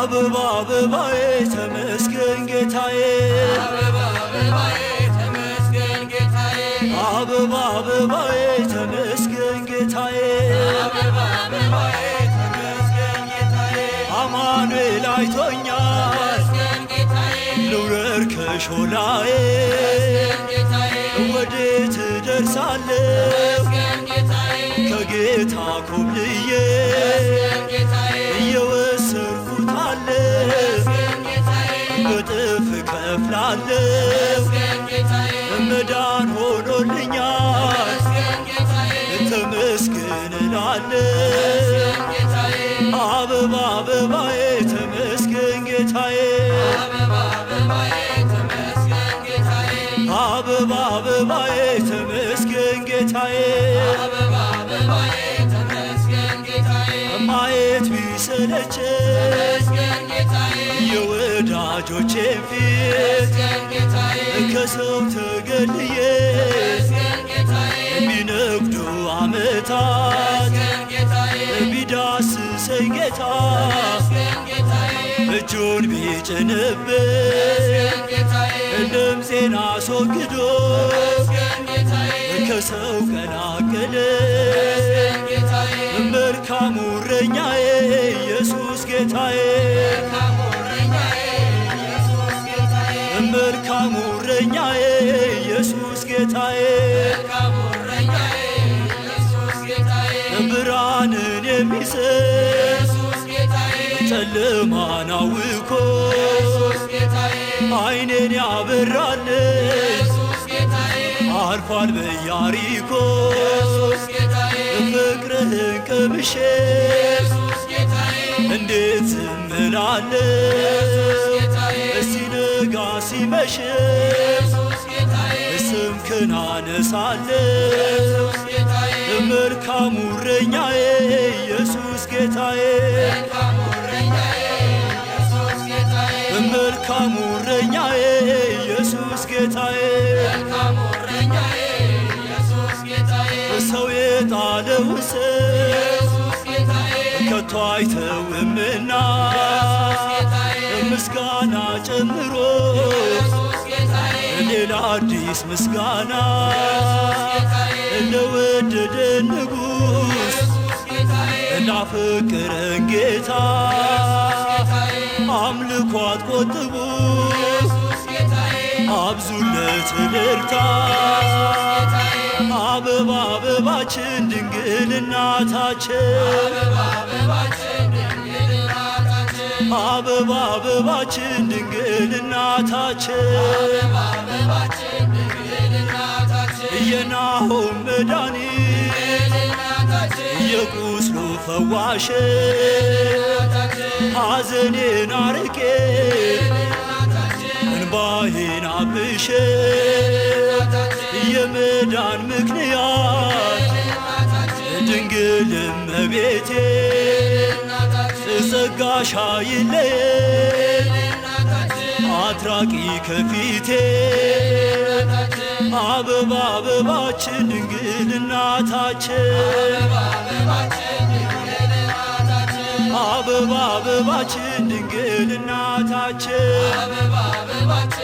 አበባ አበባዬ ተመስገን ጌታዬ አበባ አበባዬ ተመስገን ጌታዬ አበባ አበባዬ ተመስገን ጌታዬ አበባ አበባዬ ተመስገን ጌታዬ አማኑኤል አይቶኛል ተመስገን ጌታዬ ልውረድ ከሾላዬ ጌታዬ ወዴት እደርሳለሁ ተመስገን ጌታዬ ከጌታ ኮብልዬ ጌታዬ እየወሰድኩት አለ በጥፍ እከፍላለሁ መዳን ሆኖልኛል ተመስገን እላለሁ አበባ አበባዬ ተመስገን ጌታዬ አበባ አበባዬ ተመስገን ጌታዬ አበባ አበባዬ ተመስገን ጌታዬ አበባ አበባዬ ተመስገን ጌታዬ ማየት ቢሰለቸኝ ተመስገን ጌታዬ የወዳጆቼን ፊት ተመስገን ጌታዬ ከሰው ተገልዬ ተመስገን ጌታዬ ቢነግዱ ዓመታት ተመስገን ጌታዬ ቢዳስሰኝ ጌታ ተመስገን ጌታዬ እጁን ቢጭንብኝ ተመስገን ጌታዬ ድምፄን አስወግዶ ተመስገን ጌታዬ ከሰው ቀላቀለ ተመስገን ጌታዬ መልካሙ እረኛዬ ኢየሱስ ጌታዬ መልካሙ እረኛዬ ኢየሱስ ጌታዬ መልካሙ እረኛዬ ኢየሱስ ጌታዬ መልካሙ እረኛዬ ኢየሱስ ጌታዬ ብርሃንን የሚሰጥ ኢየሱስ ጌታዬ ጨለማን አውኮ ኢየሱስ ጌታዬ ዓይኔን ያበራልኝ ኢየሱስ ጌታዬ አልፏል በኢያሪኮ ኢየሱስ ጌታዬ ፍቅርህን ቀምሼ ኢየሱስ ጌታዬ እንዴት ዝም እላለሁ ጌታዬ ሲነጋ ሲመሽ ኢየሱስ ጌታዬ ስምህን አነሳለሁ ኢየሱስ ጌታዬ መልካሙ እረኛዬ ኢየሱስ ጌታዬ መልካሙ እረኛዬ ኢየሱስ ጌታዬ መልካሙ እረኛዬ ኢየሱስ ጌታዬ መልካሙ እረኛዬ ኢየሱስ ጌታዬ ሰው የጣለውን ሰው ኢየሱስ ጌታዬ ከቶ አይተውምና ምስጋና ጨምሮ ኢየሱስ ጌታዬ ሌላ አዲስ ምስጋና ለወደደን ንጉሥ ኢየሱስ ጌታዬ ላፈቀረን ጌታ አምልኮ አትቆጥቡ ኢየሱስ ጌታዬ አብዙለት እልልታ አበባ አበባችን ድንግል እናታችን አበባ አበባችን ድንግል እናታችን አበባ አበባችን ድንግል እናታችን አበባ አበባችን ድንግል እናታችን የናሆም መድኃኒት ድንግል እናታችን የቁስሉ ፈዋሽ እናታችን ሐዘኔን አርቄ እናታችን እንባዬን አብሼ እናታችን የመዳን ምክንያት እናታችን ድንግል እመቤቴ እናታችን ጸጋሽ አይለየኝ እናታችን አትራቂ ከፊቴ እናታችን አበባ አበባችን ድንግል እናታችን አበባ አበባችን ድንግል እናታችን አበባ አበባችን አበባ አበባችን